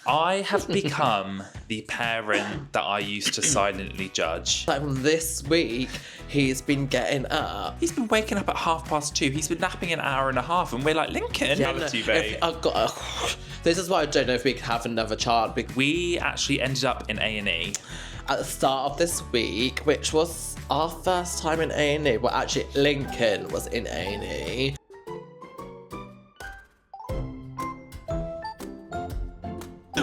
I have become the parent that I used to silently judge. Like this week, he's been getting up. He's been waking up at 2:30. He's been napping an hour and a half, and we're like, Lincoln, babe. This is why I don't know if we can have another child. We actually ended up in A&E. At the start of this week, which was our first time in A&E. Well, actually, Lincoln was in A&E.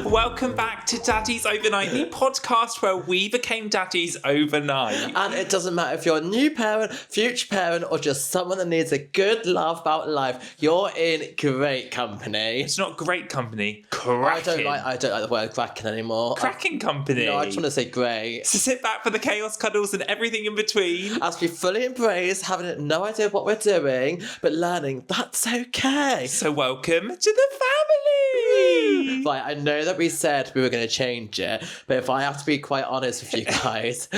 Welcome back to Daddies Overnight, the podcast where we became daddies overnight. And it doesn't matter if you're a new parent, future parent, or just someone that needs a good laugh about life, you're in great company. It's not great company, cracking. I don't like the word cracking anymore. Cracking company. No, I just want to say great. So sit back for the chaos, cuddles, and everything in between. As we fully embrace having no idea what we're doing, but learning that's okay. So welcome to the family. Right, I know that we said we were going to change it, but if I have to be quite honest with you guys,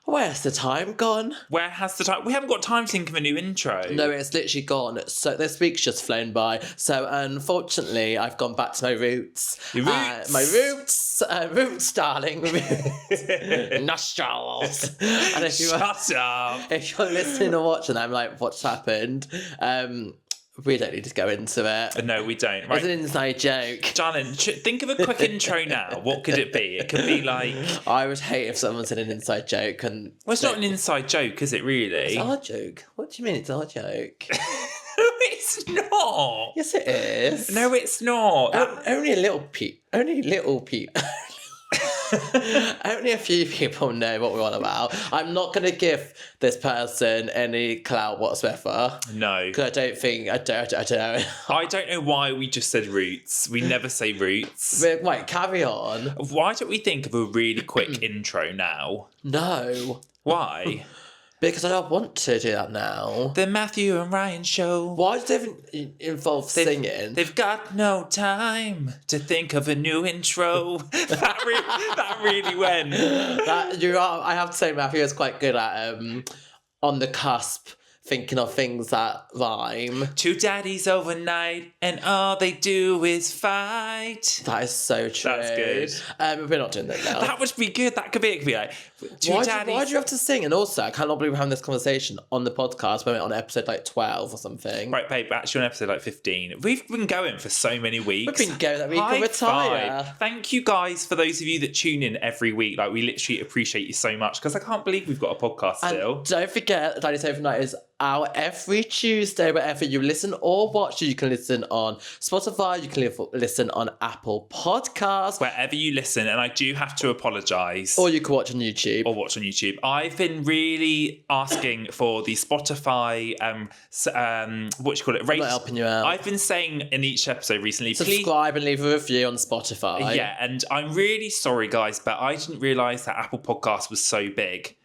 where's the time gone? Where has the time? We haven't got time to think of a new intro. No, it's literally gone. So this week's just flown by. So unfortunately, I've gone back to my roots. Your roots. My roots, darling. Nostrils. And if you Shut up. If you're listening or watching, I'm like, what's happened? We don't need to go into it. No, we don't. Right. It's an inside joke. Darling, think of a quick intro now. What could it be? It could be like... I would hate if someone said an inside joke. And well, it's not an inside joke, is it really? It's our joke. What do you mean it's our joke? No, it's not. Yes, it is. No, it's not. Only a little peep. Only a few people know what we're on about. I'm not going to give this person any clout whatsoever. No. Because I don't know. I don't know why we just said roots. We never say roots. Wait, carry on. Why don't we think of a really quick intro now? No. Why? Because I don't want to do that now. The Matthew and Ryan show. Why does it even involve singing? They've got no time to think of a new intro. that really went. I have to say, Matthew is quite good at on the cusp thinking of things that rhyme. Two daddies overnight, and all they do is fight. That is so true. That's good. We're not doing that now. That would be good. That could be. It could be like why do you have to sing? And also, I cannot believe we're having this conversation on the podcast when we're on episode like 12 or something. Right, babe. Actually, on episode like 15. We've been going for so many weeks. We've been going that week. We'll retire. Thank you guys for those of you that tune in every week. Like, we literally appreciate you so much because I can't believe we've got a podcast still. And don't forget, Daddies Overnight is out every Tuesday, wherever you listen or watch. You can listen on Spotify, you can listen on Apple Podcasts. Wherever you listen, and I do have to apologise. Or you can watch on YouTube. I've been really asking for the Spotify, what you call it? I'm not helping you out. I've been saying in each episode recently, subscribe and leave a review on Spotify. Yeah, and I'm really sorry, guys, but I didn't realise that Apple Podcast was so big.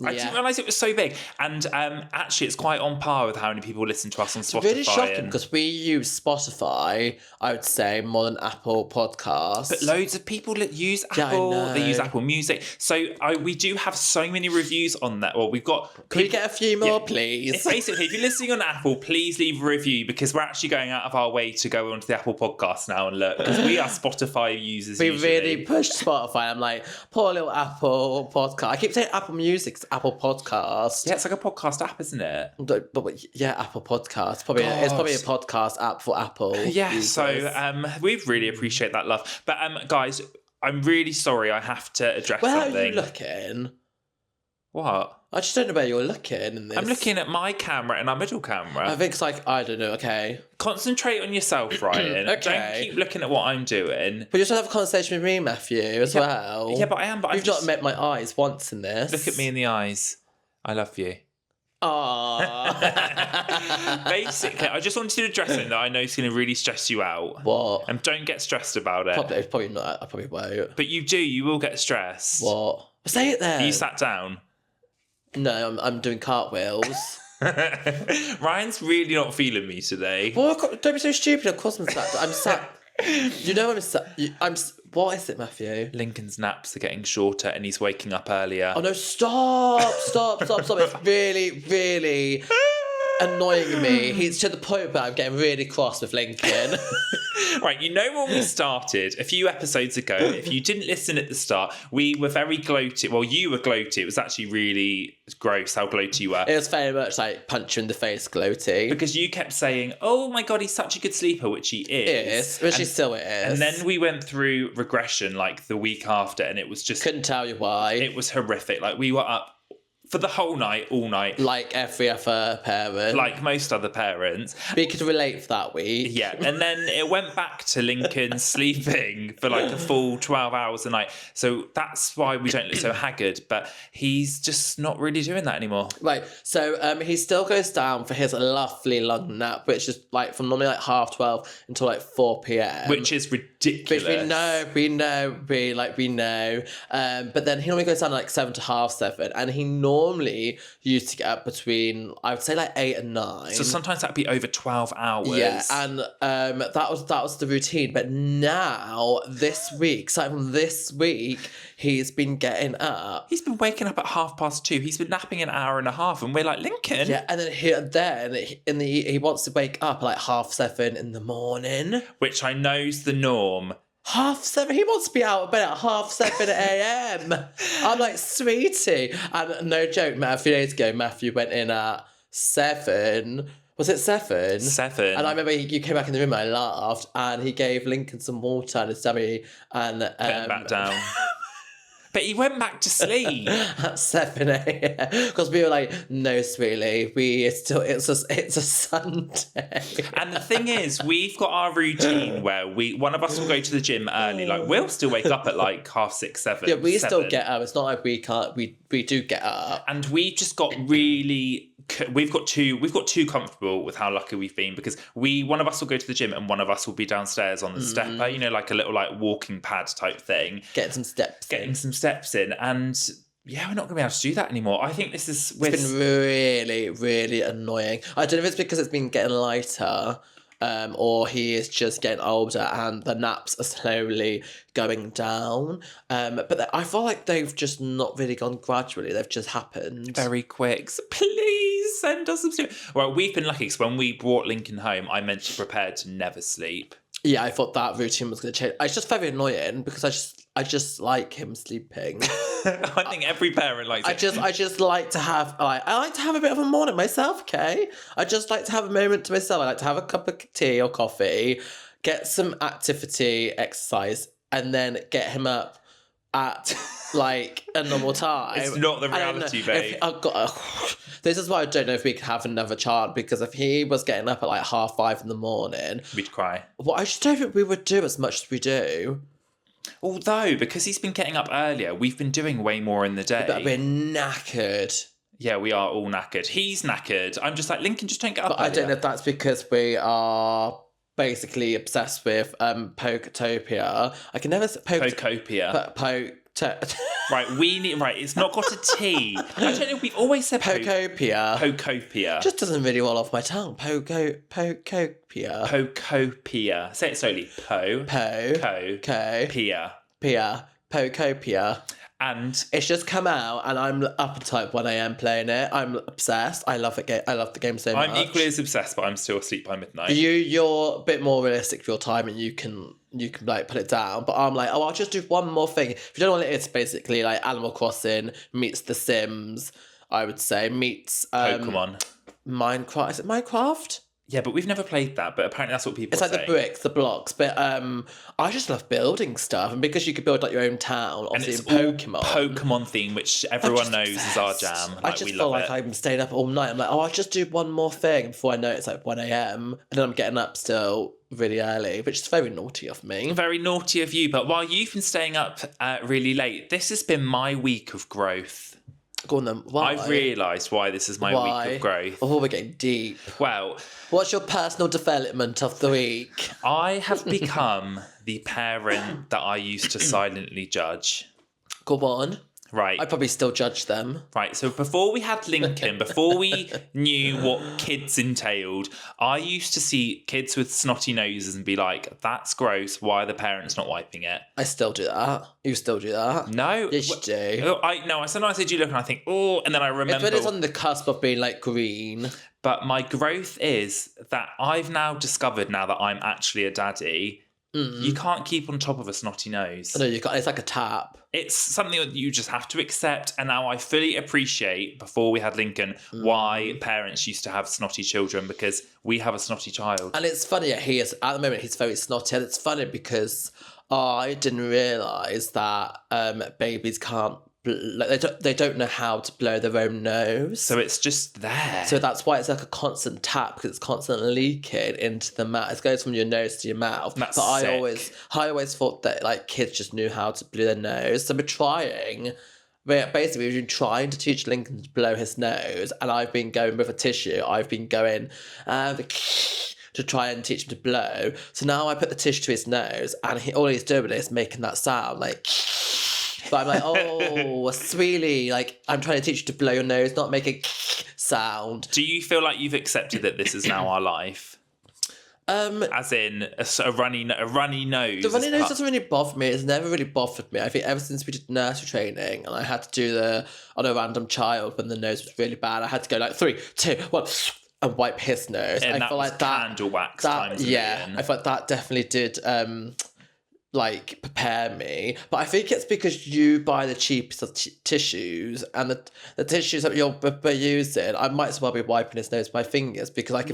I didn't realise it was so big. And actually, it's quite on par with how many people listen to us on Spotify. It's really shocking because we use Spotify, I would say, more than Apple Podcasts. But loads of people use Apple. Yeah, they use Apple Music. So we do have so many reviews on that. Well, we've got... Can we get a few more, please? It's basically, if you're listening on Apple, please leave a review because we're actually going out of our way to go onto the Apple Podcast now and look. Because we are Spotify users We usually. really push Spotify. I'm like, poor little Apple Podcast. I keep saying Apple Music. Apple Podcast. Yeah, it's like a podcast app, isn't it? But yeah, Apple Podcast. It's probably a podcast app for Apple. Yeah, users. so we really appreciate that love. But guys, I'm really sorry I have to address something. Where are you looking? What? I just don't know where you're looking in this. I'm looking at my camera and our middle camera. I think it's like, I don't know, okay. Concentrate on yourself, Ryan. Okay. Don't keep looking at what I'm doing. But you should have a conversation with me, Matthew, as well. Yeah, but I am. But you've not met my eyes once in this. Look at me in the eyes. I love you. Aww. Basically, I just wanted to address it that I know is going to really stress you out. What? And don't get stressed about it. Probably not. I probably won't. But you do. You will get stressed. What? Say it then. You sat down. No, I'm doing cartwheels. Ryan's really not feeling me today. Well, don't be so stupid. Of course I'm sat. You know I'm sat. What is it, Matthew? Lincoln's naps are getting shorter and he's waking up earlier. Oh no! Stop! It's really, really. annoying me. He's to the point where I'm getting really cross with Lincoln. Right, you know when we started a few episodes ago, if you didn't listen at the start, we were very gloated. Well, you were gloated. It was actually really gross how gloated you were. It was very much like punch you in the face gloaty. Because you kept saying, oh my God, he's such a good sleeper, which he is. Which he still is. And then we went through regression like the week after, and it was just... Couldn't tell you why. It was horrific. Like, we were up for the whole night, all night. Like every other parent. Like most other parents. We could relate for that week. Yeah, and then it went back to Lincoln sleeping for like a full 12 hours a night. So that's why we don't look so haggard, but he's just not really doing that anymore. Right, so he still goes down for his lovely long nap, which is like from normally like 12:30 until like 4 p.m. Which is ridiculous. Which we know. But then he normally goes down like 7 to half 7, and he normally used to get up between, I would say, like 8 and 9. So sometimes that'd be over 12 hours. Yeah, and that was the routine. But now this week, starting from this week, he's been getting up. He's been waking up at 2:30. He's been napping an hour and a half, and we're like, Lincoln. Yeah, and then he wants to wake up at like 7:30 in the morning. Which I know's the norm. 7:30. He wants to be out of bed at 7:30 a.m. I'm like, sweetie. And no joke, a few days ago, Matthew went in at 7. Was it 7? 7. And I remember you came back in the room and I laughed, and he gave Lincoln some water and his dummy and put him back down. But he went back to sleep at 7 a.m. because we were like, no, sweetie, it's a Sunday. And the thing is, we've got our routine where one of us will go to the gym early. Like, we'll still wake up at like 6:30, 7. Yeah, we still get up. It's not like we can't. We do get up. And we just got really... We've got too comfortable with how lucky we've been, because one of us will go to the gym and one of us will be downstairs on the stepper, like a little like walking pad type thing. Getting some steps in. And yeah, we're not going to be able to do that anymore. I think it's been really, really annoying. I don't know if it's because it's been getting lighter, or he is just getting older and the naps are slowly going down. But I feel like they've just not really gone gradually. They've just happened. Very quick. So please send us some stuff. Well, we've been lucky because when we brought Lincoln home, I meant to prepare to never sleep. Yeah, I thought that routine was going to change. It's just very annoying because I just like him sleeping. I think every parent likes it. I just like to have I like to have a bit of a morning myself, okay? I just like to have a moment to myself. I like to have a cup of tea or coffee, get some activity, exercise, and then get him up at like a normal time. It's not the reality, babe. This is why I don't know if we could have another child, because if he was getting up at like 5:30 in the morning, we'd cry. Well, I just don't think we would do as much as we do. Although, because he's been getting up earlier, we've been doing way more in the day. But we're knackered. Yeah, we are all knackered. He's knackered. I'm just like, Lincoln, just don't get up earlier. I don't know if that's because we are basically obsessed with Poketopia. I can never say Pokopia. Right, it's not got a T. I don't know, we've always said Pokopia. Pokopia. Just doesn't really roll off my tongue. Pokopia. Pokopia. Say it slowly. Pokopia. And it's just come out, and I'm up at like 1 a.m. playing it. I'm obsessed. I love it. I love the game so much. I'm equally as obsessed, but I'm still asleep by midnight. You're a bit more realistic with your time, and you can like put it down. But I'm like, I'll just do one more thing. If you don't know what it is, basically like Animal Crossing meets The Sims. I would say meets Pokemon. Minecraft. Is it Minecraft? Yeah, but we've never played that, but apparently that's what people say. It's like the bricks, the blocks, but I just love building stuff, and because you could build like your own town, obviously in Pokemon. Pokemon theme, which everyone knows is our jam. I just feel like I'm staying up all night. I'm like, I'll just do one more thing before I know it's like 1 a.m. and then I'm getting up still really early, which is very naughty of me. Very naughty of you, but while you've been staying up really late, this has been my week of growth. Go on then. Why? I've realised why this is my week of growth. Oh, we're getting deep. Well, what's your personal development of the week? I have become the parent that I used to silently judge. Go on. Right. I'd probably still judge them. Right, so before we had Lincoln, before we knew what kids entailed, I used to see kids with snotty noses and be like, that's gross, why are the parents not wiping it? I still do that. You still do that? No. Yes, you do. I sometimes I do look and I think, oh, and then I remember. It's when it's on the cusp of being like green. But my growth is that I've now discovered, now that I'm actually a daddy, you can't keep on top of a snotty nose. No, you can't. It's like a tap. It's something that you just have to accept. And now I fully appreciate, before we had Lincoln, why parents used to have snotty children, because we have a snotty child. And it's funny, at the moment, he's very snotty. And it's funny because I didn't realise that babies can't, they don't know how to blow their own nose. So it's just there. So that's why it's like a constant tap, because it's constantly leaking into the mouth. It goes from your nose to your mouth. That's but sick. I always thought that like kids just knew how to blow their nose. So we're basically we've been trying to teach Lincoln to blow his nose, and I've been going with a tissue. I've been going to try and teach him to blow. So now I put the tissue to his nose, and all he's doing is making that sound like. But I'm like, oh, sweetie, like, I'm trying to teach you to blow your nose, not make a sound. Do you feel like you've accepted that this is now our life? As in a runny nose. The runny nose doesn't really bother me. It's never really bothered me. I think ever since we did nursery training and I had to do on a random child when the nose was really bad, I had to go like 3, 2, 1 and wipe his nose. And I feel like that candle wax times a million. I thought that definitely did like prepare me, but I think it's because you buy the cheapest of tissues, and the tissues that you're using, I might as well be wiping his nose with my fingers, because I can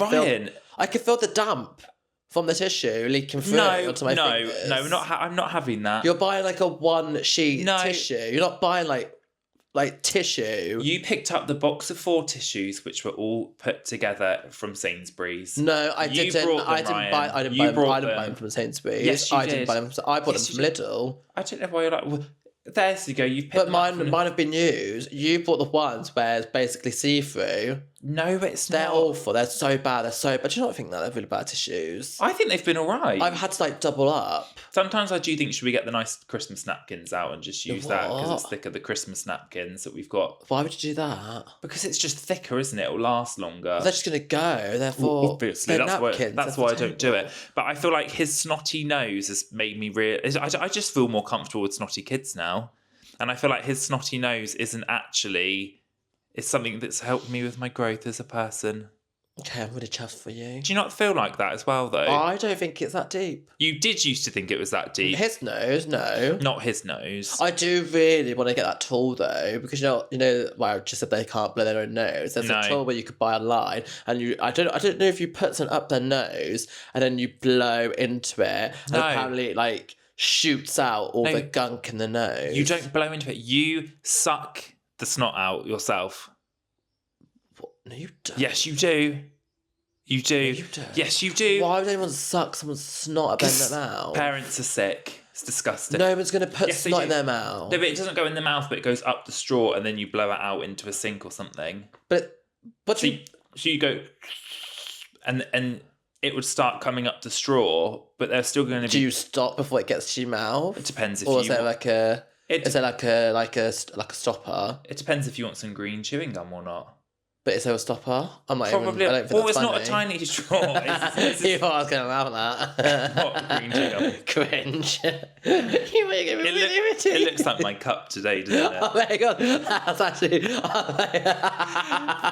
feel the damp from the tissue leaking through onto my fingers. I'm not having that. You're buying like a one sheet tissue. You're not buying like tissue. You picked up the box of 4 tissues, which were all put together from Sainsbury's. No, I didn't. I didn't buy them from Sainsbury's. Yes, you did. Didn't buy them. I bought them from Lidl. I don't know why you're like. Well, there you go. You. But mine have been used. You bought the ones where it's basically see through. No, it's They're not. awful. They're so bad. They're so. But do you not think that they're really bad tissues? I think they've been all right. I've had to like double up. Sometimes I do think, should we get the nice Christmas napkins out and just use that, because it's thicker, the Christmas napkins that we've got. Why would you do that? Because it's just thicker, isn't it? It'll last longer. They're just gonna go. Therefore, obviously that's why I don't do it. But I feel like his snotty nose has made me I just feel more comfortable with snotty kids now, and I feel like his snotty nose isn't actually. It's something that's helped me with my growth as a person. Okay, I'm really chuffed for you. Do you not feel like that as well, though? I don't think it's that deep. You did used to think it was that deep. His nose, no. Not his nose. I do really want to get that tool, though, because well, I just said they can't blow their own nose. There's a tool where you could buy online, and I don't know if you put something up their nose and then you blow into it, and apparently it like shoots out all the gunk in the nose. You don't blow into it. You suck the snot out yourself. What? No, you don't. Yes, you do. You do. No, you don't. Yes, you do. Why would anyone suck someone's snot and bend them out? Parents are sick. It's disgusting. No one's going to put snot in their mouth. No, but it doesn't go in the mouth, but it goes up the straw and then you blow it out into a sink or something. So you go, and it would start coming up the straw, but they're still going to be. Do you stop before it gets to your mouth? It depends if or you. Is there like a? Is there like a stopper? It depends if you want some green chewing gum or not. But is there a stopper? I'm not Probably. I don't think it's funny. not a tiny straw. You thought I was going to laugh at that. What green chewing gum? Cringe. You make it really irritating. It looks like my cup today, doesn't it? Oh my god, that's actually.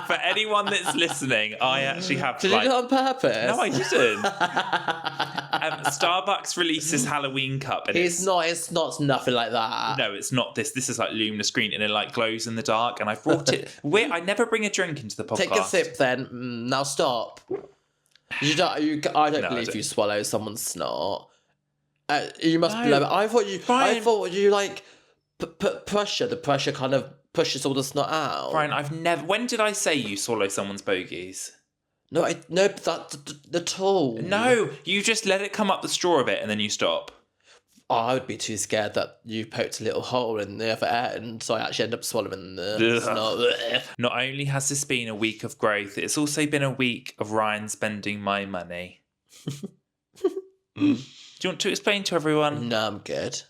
For anyone that's listening, I actually have. Did you do it on purpose? No, I didn't. Starbucks releases Halloween cup, and it's not nothing like that. No, it's not this. This is like luminous green, and it like glows in the dark. And I brought it. I never bring a drink into the podcast. Take a sip, then. Now stop. I don't believe you swallow someone's snot. You must blow it. I thought you like put pressure. The pressure kind of pushes all the snot out. Brian, I've never. When did I say you swallow someone's bogies? No, that's the tool. No, you just let it come up the straw a bit and then you stop. I would be too scared that you poked a little hole in the other end, so I actually end up swallowing the snot. Not only has this been a week of growth, it's also been a week of Ryan spending my money. Do you want to explain to everyone? No, I'm good.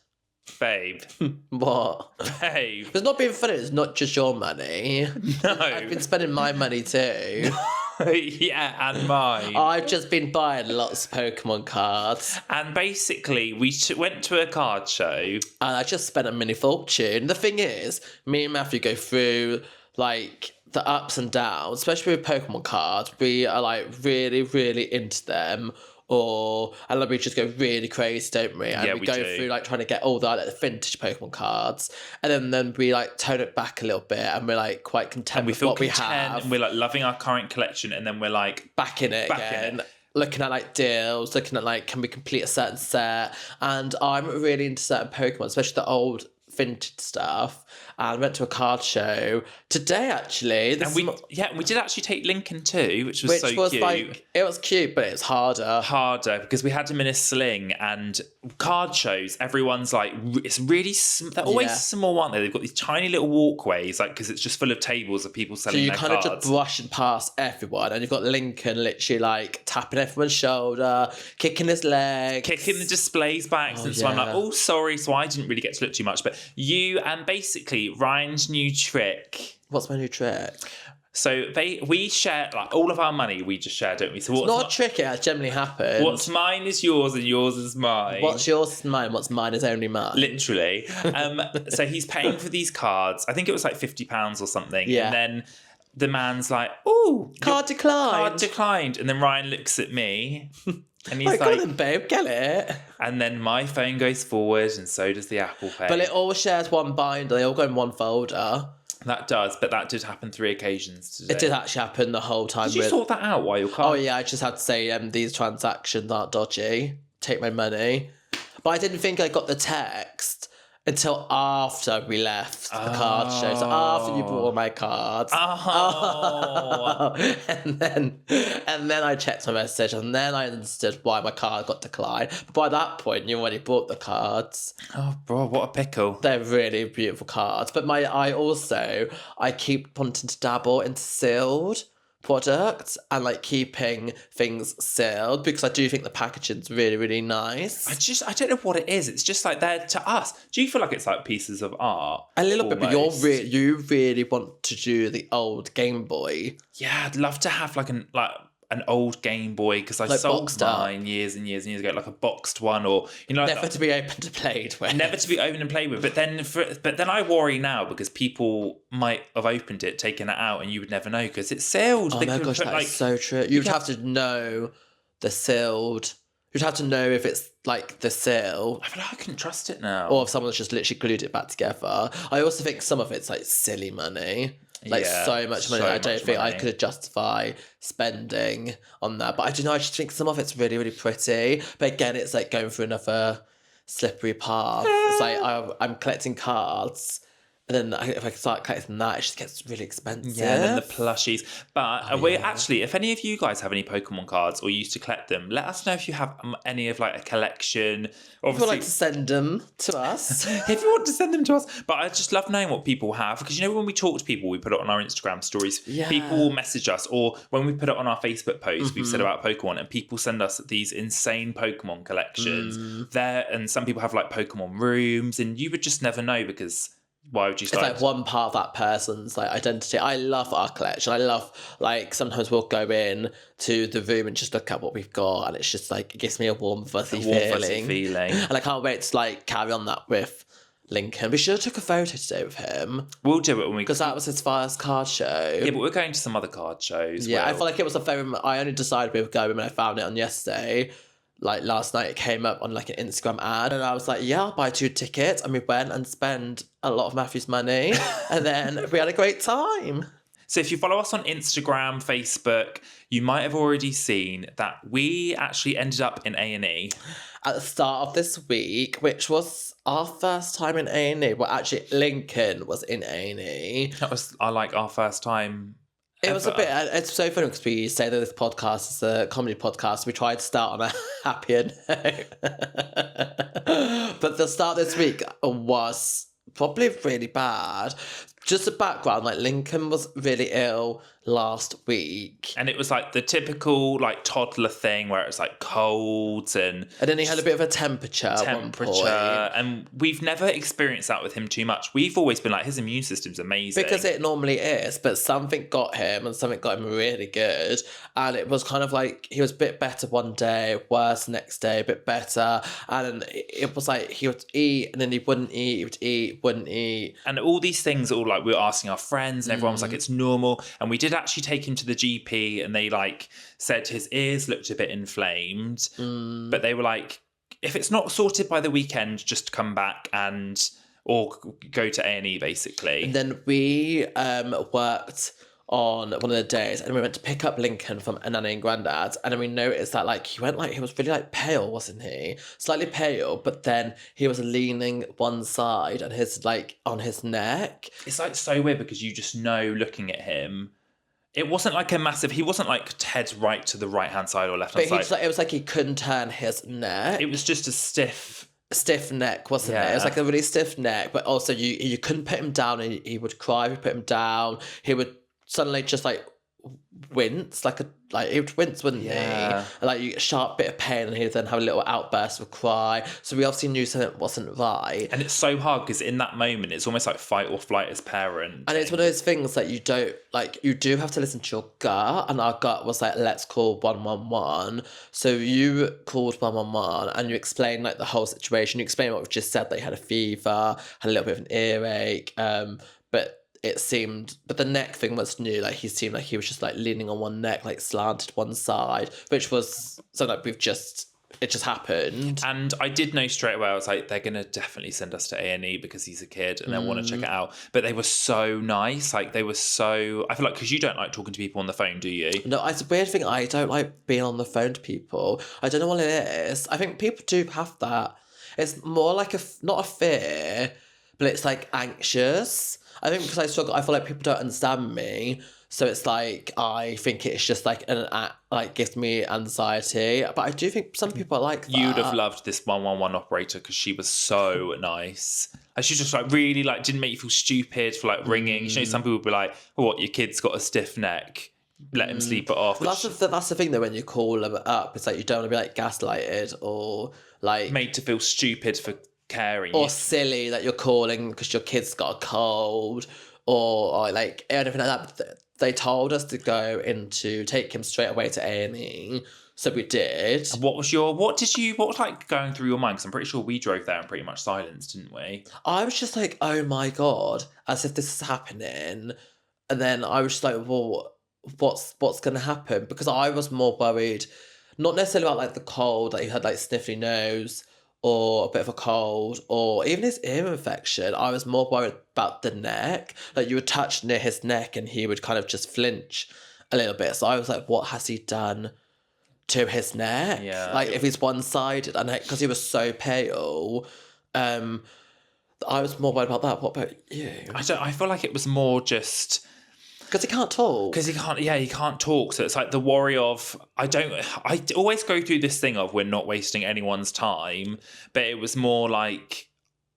Babe. What? Babe. It's not being funny, it's not just your money. No. I've been spending my money too. Yeah, and mine. I've just been buying lots of Pokemon cards. And basically, we went to a card show. And I just spent a mini fortune. The thing is, me and Matthew go through, like, the ups and downs, especially with Pokemon cards. We are, like, really, really into them. And then we just go really crazy, don't we? And we go through, like, trying to get all the, like, the vintage Pokemon cards. And then we, like, tone it back a little bit. And we're, like, quite content with what we have. And we're, like, loving our current collection. And then we're, like... Back in it again. Looking at, like, deals. Looking at, like, can we complete a certain set? And I'm really into certain Pokemon, especially the old vintage stuff. And went to a card show today, actually. We did actually take Lincoln too, which was so cute. Like, it was cute, but it's harder because we had him in a sling. And card shows, everyone's like, it's really they're always small, aren't they? They've got these tiny little walkways, like, because it's just full of tables of people selling their cards. So you kind of just brushing past everyone, and you've got Lincoln literally like tapping everyone's shoulder, kicking his leg, kicking the displays back. So I'm like, oh, sorry. So I didn't really get to look too much, but and basically Ryan's new trick. What's my new trick? So we share, like, all of our money we just share, don't we? So it's not a trick, it generally happens. What's mine is yours and yours is mine. What's yours is mine, what's mine is only mine. Literally. So he's paying for these cards. I think it was like £50 or something. Yeah. And then the man's like, oh, card declined. Card declined. And then Ryan looks at me and he's like, go on, babe, get it. And then my phone goes forward and so does the Apple Pay. But it all shares one binder, they all go in one folder. That does, but that did happen 3 occasions today. It did actually happen the whole time. Did you sort that out while your card? Oh yeah, I just had to say these transactions aren't dodgy. Take my money. But I didn't think I got the text until after we left the card show. So after you bought all my cards. Oh. And then I checked my message and then I understood why my card got declined. But by that point, you already bought the cards. Oh, bro, what a pickle. They're really beautiful cards. But I keep wanting to dabble into sealed products and like keeping things sealed because I do think the packaging's really, really nice. I don't know what it is. It's just like they're to us. Do you feel like it's like pieces of art? A little bit, but you really want to do the old Game Boy. Yeah, I'd love to have like an old Game Boy because I sold mine years and years and years ago, like a boxed one, or never to be opened and played with. Never to be opened and played with. But then I worry now because people might have opened it, taken it out, and you would never know because it's sealed. Oh my gosh, that is so true. You'd have to know the sealed. You'd have to know if it's like the seal. I feel like I couldn't trust it now, or if someone's just literally glued it back together. I also think some of it's like silly money. Like so much money I don't think I could justify spending on that. But I don't know, I just think some of it's really, really pretty. But again, it's like going through another slippery path. It's like I'm collecting cards. And then if I start collecting that, it just gets really expensive. Yeah, and then the plushies. But actually, if any of you guys have any Pokemon cards or used to collect them, let us know if you have any of like a collection. Obviously, if you'd like to send them to us. If you want to send them to us. But I just love knowing what people have. Because when we talk to people, we put it on our Instagram stories. Yeah. People will message us. Or when we put it on our Facebook post, we've said about Pokemon. And people send us these insane Pokemon collections. And some people have like Pokemon rooms. And you would just never know because... Why would you start? It's like one part of that person's like identity. I love our collection. I love like sometimes we'll go in to the room and just look at what we've got, and it's just like it gives me a warm fuzzy feeling. And I can't wait to like carry on that with Lincoln. We should have took a photo today with him. We'll do it when we because that was his first card show. Yeah, but we're going to some other card shows. Yeah, I feel like it was a very. I only decided we were going when I found it on yesterday. Like last night, it came up on like an Instagram ad, and I was like, "Yeah, I'll buy 2 tickets." And we went and spent a lot of Matthew's money, and then we had a great time. So if you follow us on Instagram, Facebook, you might have already seen that we actually ended up in A&E at the start of this week, which was our first time in A&E. Well, actually, Lincoln was in A&E. That was our first time. It was a bit. It's so funny because we say that this podcast is a comedy podcast. We tried to start on a happier note, but the start this week was probably really bad. Just a background, like Lincoln was really ill last week. And it was like the typical like toddler thing where it's like cold and then he had a bit of a temperature at one point. And we've never experienced that with him too much. We've always been like, his immune system's amazing. Because it normally is, but something got him and something got him really good. And it was kind of like he was a bit better one day, worse the next day, a bit better. And it was like he would eat and then he wouldn't eat, he would eat, wouldn't eat. And all these things, all like we were asking our friends and everyone was like, it's normal. And we did actually take him to the GP and they like said his ears looked a bit inflamed. But they were like, if it's not sorted by the weekend, just come back or go to A&E basically. And then we worked on one of the days and we went to pick up Lincoln from a nanny and granddad, and then we noticed that like he was really like pale, wasn't he? Slightly pale, but then he was leaning one side and his like on his neck. It's like so weird because you just know looking at him. It wasn't like he wasn't like head right to the right hand side or left hand side. But it was like he couldn't turn his neck. It was just a stiff neck, wasn't it? It was like a really stiff neck, but also you couldn't put him down and he would cry if you put him down. He would suddenly just like wince, he would wince, wouldn't he? And like you get a sharp bit of pain and he'd then have a little outburst of cry. So we obviously knew something wasn't right. And it's so hard because in that moment it's almost like fight or flight as parent. And it's one of those things that you do have to listen to your gut, and our gut was like, let's call 111. So you called 111 and you explained like the whole situation. You explained what we've just said, that you had a fever, had a little bit of an earache, but the neck thing was new. Like he seemed like he was just like leaning on one neck, like slanted one side, which was something like it just happened. And I did know straight away, I was like, they're going to definitely send us to A&E because he's a kid and they'll want to check it out. But they were so nice. Like I feel like, because you don't like talking to people on the phone, do you? No, it's a weird thing. I don't like being on the phone to people. I don't know what it is. I think people do have that. It's more like not a fear, but it's like anxious. I think because I feel like people don't understand me, so it's like I think it's just like gives me anxiety. But I do think some people are like that. You'd have loved this 111 operator because she was so nice. And she just like really like didn't make you feel stupid for like ringing. You know, some people would be like, "Oh, what? Your kid's got a stiff neck. Let him sleep it off." Well, that's the thing though. When you call them up, it's like you don't want to be like gaslighted or like made to feel stupid for caring or silly that you're calling because your kid's got a cold or like anything like that. But they told us to take him straight away to A&E, so we did. What was like going through your mind? Because I'm pretty sure we drove there in pretty much silence, didn't we? I was just like, oh my god, as if this is happening, and then I was just like, well, what's gonna happen? Because I was more worried, not necessarily about like the cold, that he had like sniffly nose or a bit of a cold, or even his ear infection. I was more worried about the neck. Like you would touch near his neck and he would kind of just flinch a little bit. So I was like, what has he done to his neck? Yeah. Like if he's one-sided, and because he was so pale, I was more worried about that. What about you? I feel like it was more just because he can't talk. He can't talk. So it's like the worry of, I always go through this thing of we're not wasting anyone's time. But it was more like,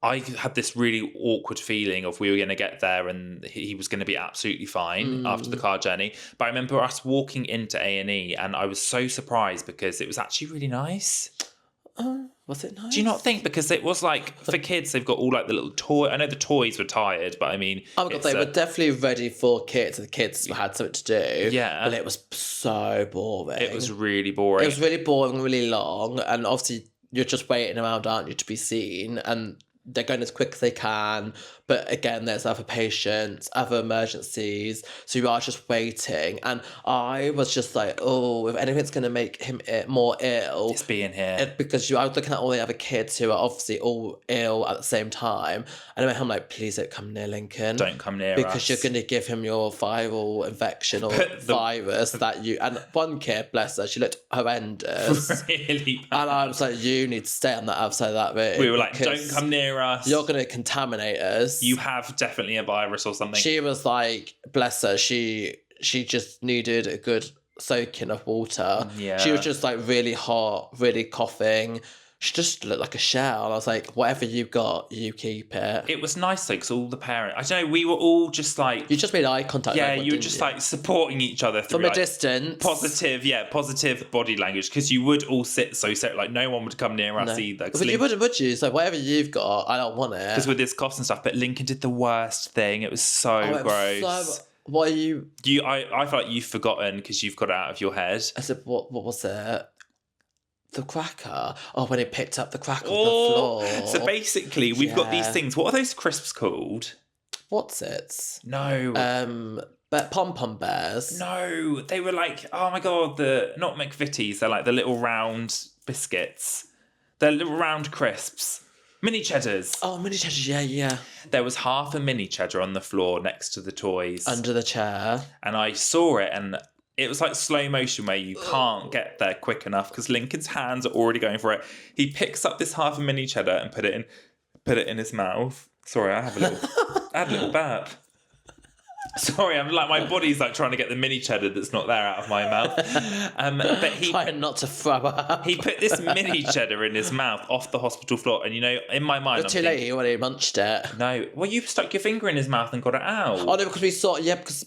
I had this really awkward feeling of we were going to get there and he was going to be absolutely fine after the car journey. But I remember us walking into A&E and I was so surprised because it was actually really nice. Was it nice? Do you not think? Because it was like, for kids, they've got all like the little toy. I know the toys were tired, but I mean... Oh my God, they were definitely ready for kids. The kids had something to do. Yeah. But it was so boring. It was really boring. It was really boring, really long. And obviously, you're just waiting around, aren't you, to be seen. And they're going as quick as they can. But again, there's other patients, other emergencies. So you are just waiting. And I was just like, oh, if anything's going to make him more ill... It's being here. Because I was looking at all the other kids who are obviously all ill at the same time. And I'm like, please don't come near Lincoln. Don't come near because us. You're going to give him your viral infection or virus that you... And one kid, bless her, she looked horrendous. Really bad. And I was like, you need to stay on that outside of that room. We were like, don't come near us. You're going to contaminate us. You have definitely a virus or something. She was like, bless her, she just needed a good soaking of water. Yeah. She was just like really hot, really coughing. she just looked like a shell. And I was like, whatever you got, you keep it. It was nice though, because all the parents, I don't know, we were all just like... You just made eye contact. Yeah, you were just like supporting each other through from a distance. Positive body language, because you would all sit so like no one would come near us either. But you wouldn't, would you? So whatever you've got, I don't want it. Because with this cough and stuff, but Lincoln did the worst thing. It was so gross. What are you... I feel like you've forgotten because you've got it out of your head. I said, what was it? The cracker. Oh, when he picked up the cracker off the floor. So basically, we've got these things. What are those crisps called? What's it? No. But pom-pom bears. No, they were like, oh my God, not McVitie's. They're like the little round biscuits. They're little round crisps. Mini cheddars. Oh, mini cheddars, yeah. There was half a mini cheddar on the floor next to the toys. Under the chair. And I saw it, and it was like slow motion where you can't get there quick enough because Lincoln's hands are already going for it. He picks up this half a mini cheddar and put it in his mouth. Sorry, I had a little burp. Sorry, I'm like, my body's like trying to get the mini cheddar that's not there out of my mouth. But he trying not to throw up. He put this mini cheddar in his mouth off the hospital floor, and you know, in my mind, You're too late when he munched it. No, well, you stuck your finger in his mouth and got it out. Oh no, because we saw,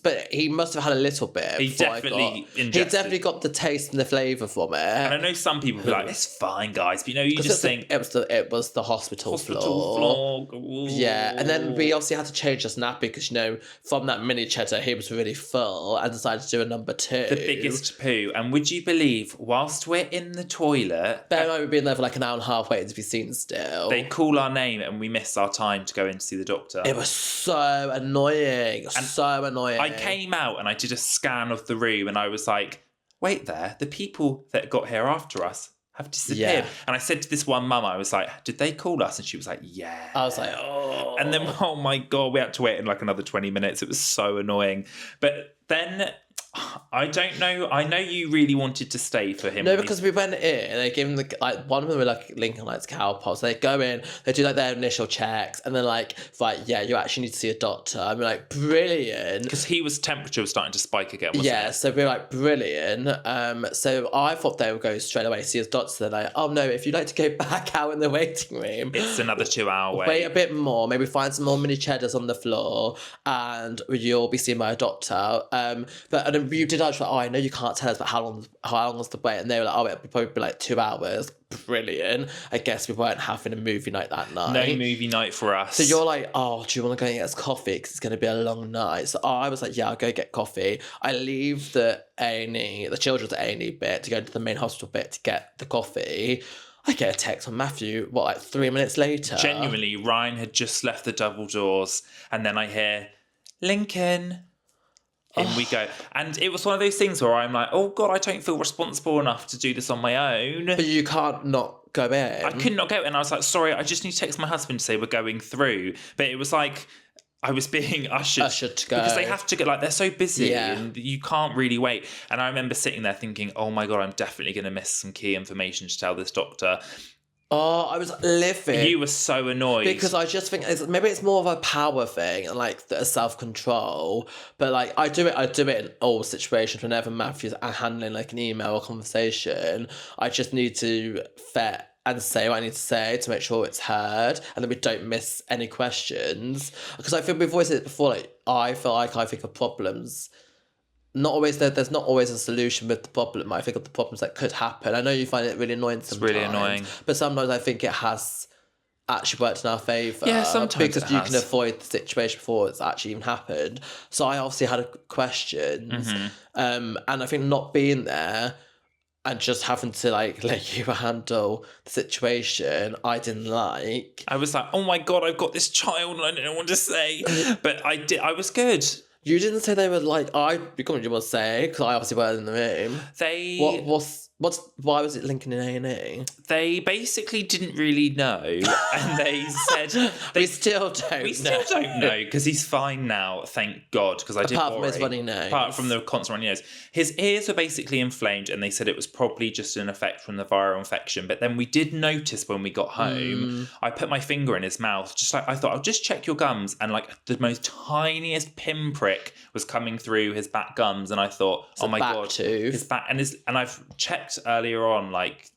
but he must have had a little bit. He definitely got the taste and the flavour from it. And I know some people be like, "It's fine, guys," but you know, you just think it was the hospital floor. Yeah, and then we obviously had to change the nappy because, you know, from that mini cheddar, he was really full and decided to do a number 2. The biggest poo. And would you believe, whilst we're in the toilet... Bear in mind, we've been there for like an hour and a half waiting to be seen still. They call our name and we miss our time to go in to see the doctor. It was so annoying. I came out and I did a scan of the room and I was like, wait there, the people that got here after us have disappeared. Yeah. And I said to this one mum, I was like, did they call us? And she was like, yeah. I was like, oh. And then, oh my God, we had to wait in like another 20 minutes. It was so annoying. But then, I don't know. I know you really wanted to stay for him. No, because we went in and they gave him one of them were like Lincoln Lights cowpox. They go in, they do like their initial checks, and then like, right, yeah, you actually need to see a doctor. I'm like, brilliant. Because temperature was starting to spike again, wasn't it? So we were like, brilliant. So I thought they would go straight away see his doctor. They're like, oh no, if you'd like to go back out in the waiting room, it's another 2-hour wait. Wait a bit more, maybe find some more mini cheddars on the floor, and you'll be seen by a doctor. But you did ask, I know you can't tell us, but how long was the wait? And they were like, it'll probably be like 2 hours. Brilliant. I guess we weren't having a movie night that night. No movie night for us. So you're like, oh, do you want to go and get us coffee? Because it's going to be a long night. So I was like, yeah, I'll go get coffee. I leave the A&E, the children's A&E bit, to go to the main hospital bit to get the coffee. I get a text from Matthew, 3 minutes later? Genuinely, Ryan had just left the double doors, and then I hear, Lincoln... In we go. And it was one of those things where I'm like, oh God, I don't feel responsible enough to do this on my own. But you can't not go in. I could not go in. I was like, sorry, I just need to text my husband to say we're going through. But it was like I was being ushered to go. Because they have to get, they're so busy and you can't really wait. And I remember sitting there thinking, oh my God, I'm definitely going to miss some key information to tell this doctor. Oh, I was livid. You were so annoyed. Because I just think maybe it's more of a power thing and a self-control. But I do it in all situations. Whenever Matthew's handling an email or conversation, I just need to vet and say what I need to say to make sure it's heard and that we don't miss any questions. Because I feel we've always said it before, I feel like I think of problems. There's not always a solution with the problem. I think of the problems that could happen. I know you find it really annoying sometimes. It's really annoying. But sometimes I think it has actually worked in our favour. Yeah, sometimes because you can avoid the situation before it's actually even happened. So I obviously had questions. Mm-hmm. And I think not being there and just having to let you handle the situation, I didn't like. I was like, oh my God, I've got this child and I don't know what to say. But I was good. You didn't say they were you couldn't just say, because I obviously weren't in the room. Why was it Lincoln in A&E? They basically didn't really know, and they said... We still don't know, because he's fine now, thank God, because I did Apart from his runny nose. Apart from the constant runny nose. His ears were basically inflamed, and they said it was probably just an effect from the viral infection, but then we did notice when we got home, I put my finger in his mouth, I thought, I'll just check your gums, and the most tiniest pinprick was coming through his back gums, and I thought, oh my God, tooth. His back, and I've checked earlier on,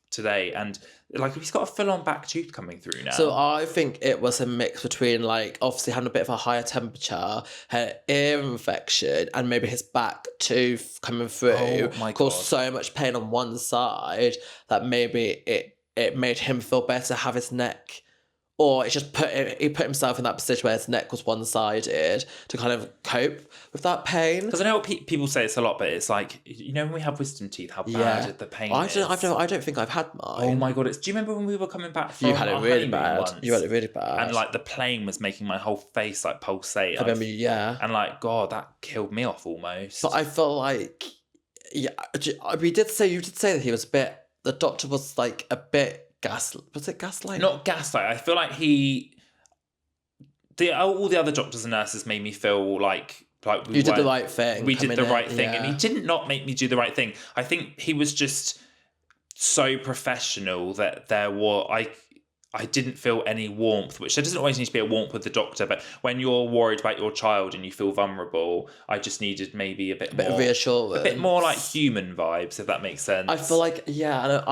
today, and Like, he's got a full-on back tooth coming through now. So I think it was a mix between, like, obviously having a bit of a higher temperature, her ear infection, and maybe his back tooth coming through. Oh my caused God. so much pain on one side that maybe it made him feel better to have his neck. Or it just he put himself in that position where his neck was one-sided to kind of cope with that pain. Because I know people say it's a lot, but it's like, you know, when we have wisdom teeth, how bad the pain is. I don't think I've had mine. Oh my God! Do you remember when we were coming back from You had it our really honeymoon bad. once? You had it really bad. And like the plane was making my whole face like pulsate. I remember, yeah. And like, God, that killed me off almost. But I felt like, yeah, you did say that he was a bit, the doctor was like a bit was it gaslight? Not gaslight. I feel like all the other doctors and nurses made me feel like you did the right thing. We did the right thing, and he did not make me do the right thing. I think he was just so professional that I didn't feel any warmth, which there doesn't always need to be a warmth with the doctor, but when you're worried about your child and you feel vulnerable, I just needed maybe a bit more of reassurance. A bit more like human vibes, if that makes sense. I feel like, yeah, and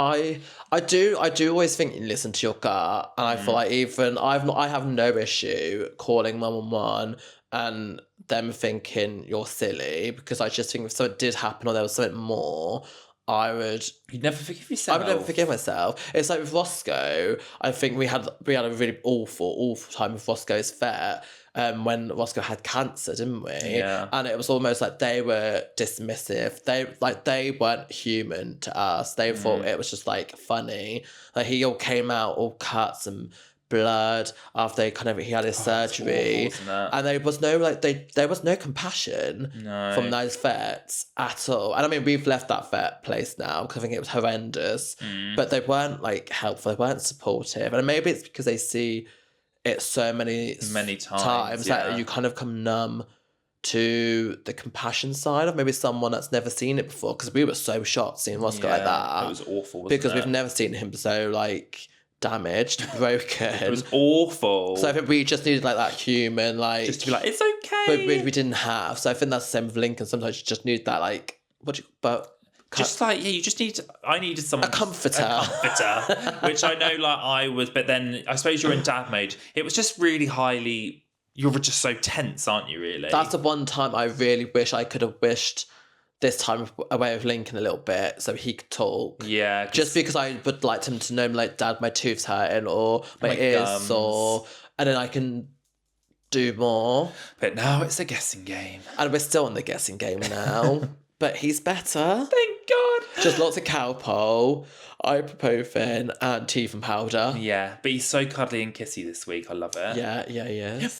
I do always think you listen to your gut, and I feel like even I have no issue calling 111 and them thinking you're silly, because I just think if something did happen or there was something more, You'd never forgive yourself. I would never forgive myself. It's like with Roscoe, I think we had a really awful time with Roscoe's vet when Roscoe had cancer, didn't we? Yeah. And it was almost like they were dismissive. They weren't human to us. They thought it was just like funny. Like he all came out all cuts and blood after he had his surgery, awful, and there was no compassion from those vets at all. And I mean, we've left that vet place now because I think it was horrendous, but they weren't like helpful, they weren't supportive, and maybe it's because they see it so many times that you kind of come numb to the compassion side of maybe someone that's never seen it before, because we were so shocked seeing Roscoe like that. It was awful, because we've never seen him so like damaged, broken. It was awful. So I think we just needed like that human, like just to be like, it's okay. But we didn't have. So I think that's the same with Lincoln. Sometimes you just need that, like, you just need. I needed someone, a comforter, which I know, like I was. But then I suppose you're in dad mode. It was just really highly. You're just so tense, aren't you? Really. That's the one time I really wish I could have wished this time away with Lincoln a little bit so he could talk. Yeah. Just because I would like him to know, like, Dad, my tooth's hurting, or my ears sore, and then I can do more. But now it's a guessing game. And we're still in the guessing game now. But he's better. Thank God. Just lots of Calpol, ibuprofen, and teeth and powder. Yeah, but he's so cuddly and kissy this week. I love it. Yeah. Pew, pew, pew.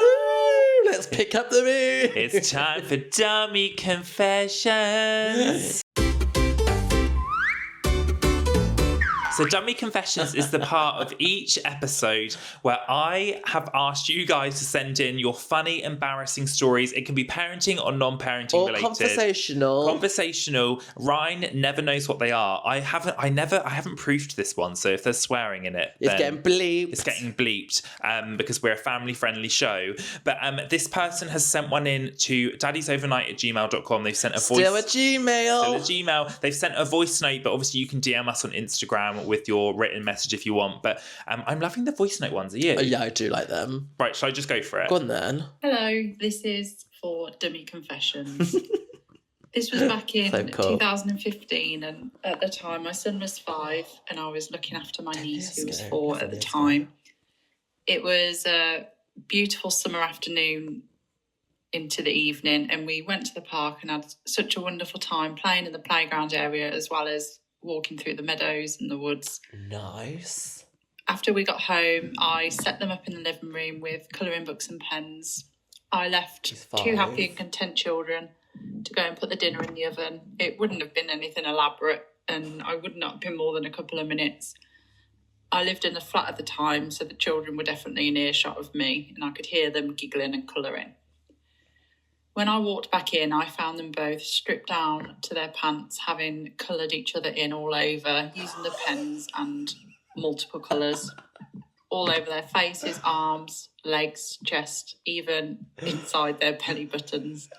Ooh, let's pick up the mood. It's time for Dummy Confessions. So Dummy Confessions is the part of each episode where I have asked you guys to send in your funny, embarrassing stories. It can be parenting or non-parenting related. Conversational. Ryan never knows what they are. I haven't proofed this one, so if there's swearing in it, it's getting bleeped. It's getting bleeped because we're a family-friendly show. But this person has sent one in to daddiesovernight@gmail.com. They've sent a voice. Still a Gmail. They've sent a voice note, but obviously you can DM us on Instagram with your written message if you want, but I'm loving the voice note ones. Are you? Yeah, I do like them. Right, shall I just go for it? Go on then. Hello, this is for Dummy Confessions. This was back in 2015, and at the time my son was 5 and I was looking after my niece who was 4 at the time. It was a beautiful summer afternoon into the evening, and we went to the park and had such a wonderful time playing in the playground area as well as walking through the meadows and the woods. Nice. After we got home, I set them up in the living room with colouring books and pens. I left 2 happy and content children to go and put the dinner in the oven. It wouldn't have been anything elaborate, and I would not have been more than a couple of minutes. I lived in a flat at the time, so the children were definitely in earshot of me, and I could hear them giggling and colouring. When I walked back in, I found them both stripped down to their pants, having coloured each other in all over, using the pens and multiple colours, all over their faces, arms, legs, chest, even inside their belly buttons.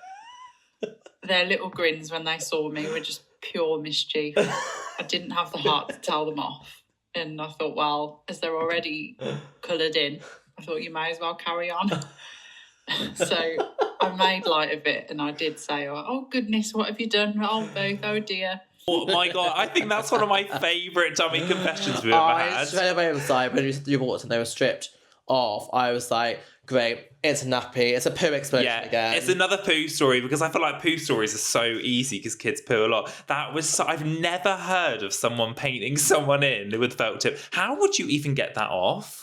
Their little grins when they saw me were just pure mischief. I didn't have the heart to tell them off. And I thought, well, as they're already coloured in, I thought you may as well carry on. So I made light of it and I did say, oh goodness, what have you done? Oh, both, oh dear. Oh my God, I think that's one of my favourite dummy confessions we've ever had. I straight away was like, when you walked and they were stripped off, I was like, great, it's a nappy, it's a poo explosion again. It's another poo story, because I feel like poo stories are so easy because kids poo a lot. I've never heard of someone painting someone in with felt tip. How would you even get that off?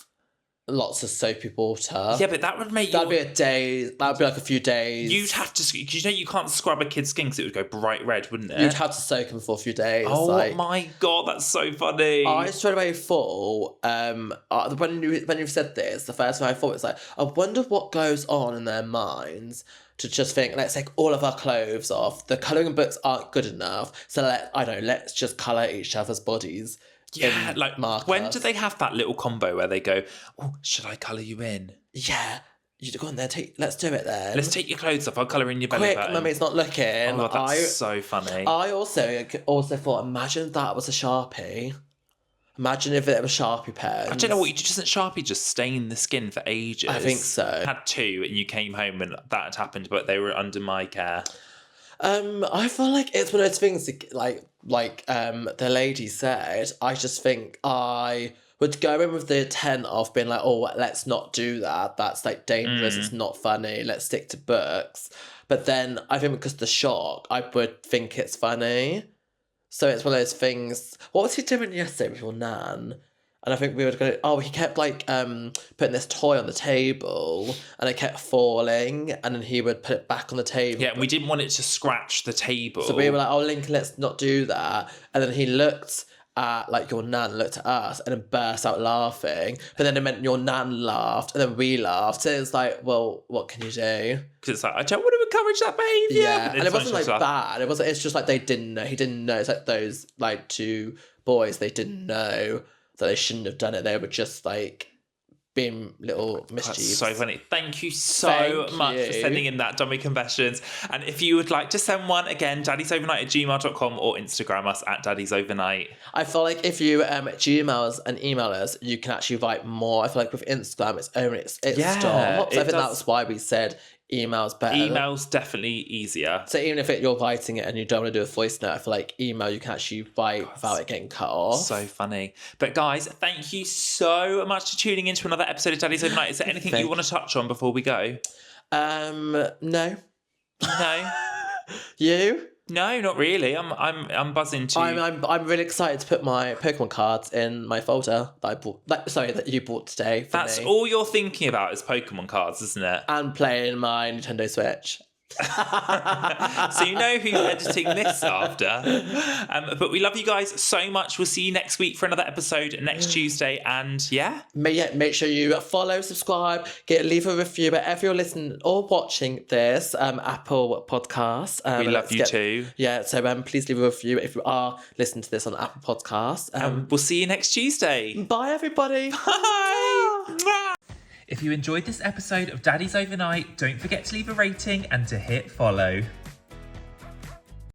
Lots of soapy water. Yeah, but that would make That'd be a day. That'd be like a few days. You'd have to, because you can't scrub a kid's skin because it would go bright red, wouldn't it? You'd have to soak them for a few days. Oh my God, that's so funny. I straight away thought, when you've said this, the first thing I thought was like, I wonder what goes on in their minds to just think, let's take all of our clothes off. The colouring books aren't good enough, so let's just colour each other's bodies. Yeah, like markers. When do they have that little combo where they go, oh, should I colour you in? Yeah. You go on there, let's do it then. Let's take your clothes off, I'll colour in your belly button. Quick, mummy's not looking. Oh my God, that's so funny. I also thought, imagine that was a Sharpie. Imagine if it was Sharpie pens. I don't know what, doesn't Sharpie just stain the skin for ages? I think so. I had 2 and you came home and that had happened, but they were under my care. I feel like it's one of those things like the lady said. I just think I would go in with the intent of being like, oh, let's not do that. That's like dangerous. It's not funny. Let's stick to books. But then I think because of the shock, I would think it's funny. So it's one of those things. What was he doing yesterday with your nan? And I think we were going to... Oh, he kept, putting this toy on the table, and it kept falling, and then he would put it back on the table. Yeah, and we didn't want it to scratch the table. So we were like, oh, Lincoln, let's not do that. And then he looked at, your nan looked at us, and then burst out laughing. But then it meant your nan laughed, and then we laughed. So it was like, well, what can you do? Because it's like, I don't want to encourage that behaviour. Yeah, and it wasn't, bad. It's just, they didn't know. He didn't know. It's like those, 2 boys, they didn't know that they shouldn't have done it. They were just being little mischievous. That's so funny. Thank you so much for sending in that dummy confessions. And if you would like to send one, again, daddiesovernight@gmail.com or Instagram us at daddiesovernight. I feel like if you Gmail us and email us, you can actually write more. I feel like with Instagram, it stops. I think that's why we said email's better. Email's definitely easier. So even if you're writing it and you don't want to do a voice note, I feel like email you can actually write without it getting cut off. So funny. But guys, thank you so much for tuning into another episode of Daddies Overnight. Is there anything you want to touch on before we go? No. No? You? No, not really. I'm buzzing too. I'm really excited to put my Pokemon cards in my folder that I bought. That you bought today. That's all you're thinking about is Pokemon cards, isn't it? And playing my Nintendo Switch. So you know who's editing this after. But we love you guys so much. We'll see you next week for another episode next Tuesday. And make sure you follow, subscribe, leave a review wherever you're listening or watching this Apple podcast. We love you too. Yeah, so please leave a review if you are listening to this on Apple Podcast. We'll see you next Tuesday. Bye everybody. Bye. If you enjoyed this episode of Daddies Overnight, don't forget to leave a rating and to hit follow.